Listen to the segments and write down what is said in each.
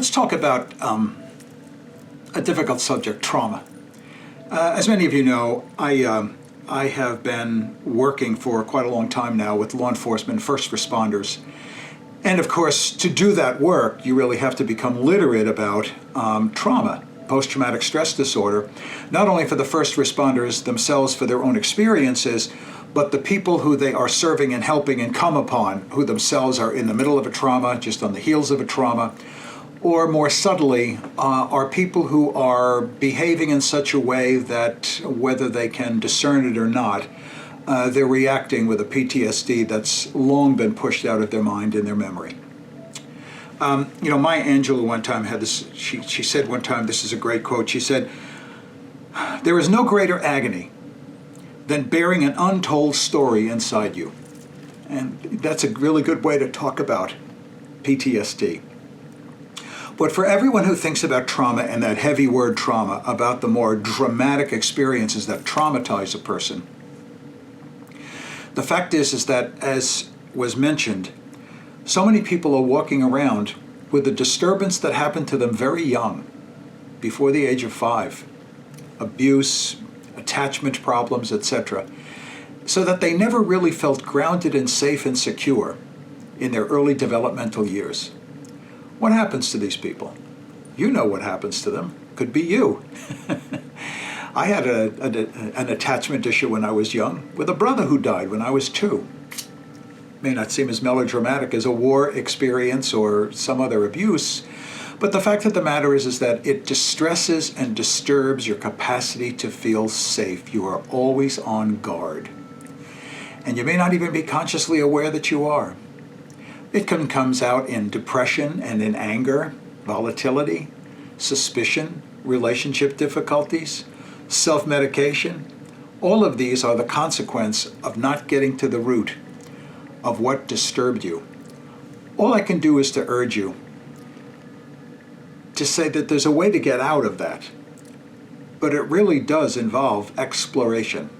Let's talk about a difficult subject, trauma. As many of you know, I have been working for quite a long time now with law enforcement, first responders. And of course, to do that work, you really have to become literate about trauma, post-traumatic stress disorder, not only for the first responders themselves for their own experiences, but the people who they are serving and helping and come upon, who themselves are in the middle of a trauma, just on the heels of a trauma, or more subtly, are people who are behaving in such a way that, whether they can discern it or not, they're reacting with a PTSD that's long been pushed out of their mind and their memory. Maya Angelou one time had this, she said one time, this is a great quote, she said, "There is no greater agony than bearing an untold story inside you." And that's a really good way to talk about PTSD. But for everyone who thinks about trauma and that heavy word trauma, about the more dramatic experiences that traumatize a person, the fact is that, as was mentioned, so many people are walking around with a disturbance that happened to them very young, before the age of 5, abuse, attachment problems, etc., so that they never really felt grounded and safe and secure in their early developmental years. What happens to these people? You know what happens to them. Could be you. I had an attachment issue when I was young with a brother who died when I was 2. May not seem as melodramatic as a war experience or some other abuse, but the fact of the matter is that it distresses and disturbs your capacity to feel safe. You are always on guard. And you may not even be consciously aware that you are. It comes out in depression and in anger, volatility, suspicion, relationship difficulties, self-medication. All of these are the consequence of not getting to the root of what disturbed you. All I can do is to urge you to say that there's a way to get out of that, but it really does involve exploration.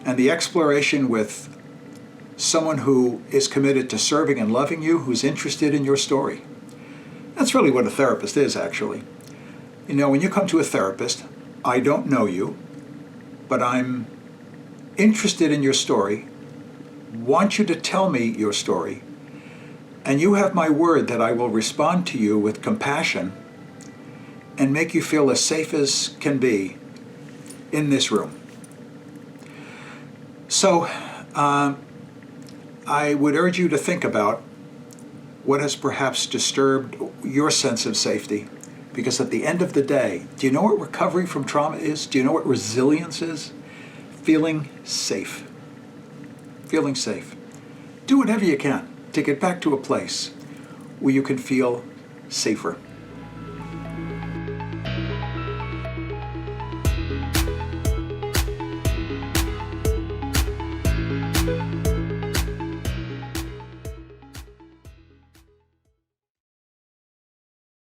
And the exploration with someone who is committed to serving and loving you, who's interested in your story. That's really what a therapist is, actually. You know, when you come to a therapist, I don't know you, but I'm interested in your story, want you to tell me your story, and you have my word that I will respond to you with compassion and make you feel as safe as can be in this room. So, I would urge you to think about what has perhaps disturbed your sense of safety, because at the end of the day, do you know what recovery from trauma is? Do you know what resilience is? Feeling safe. Feeling safe. Do whatever you can to get back to a place where you can feel safer.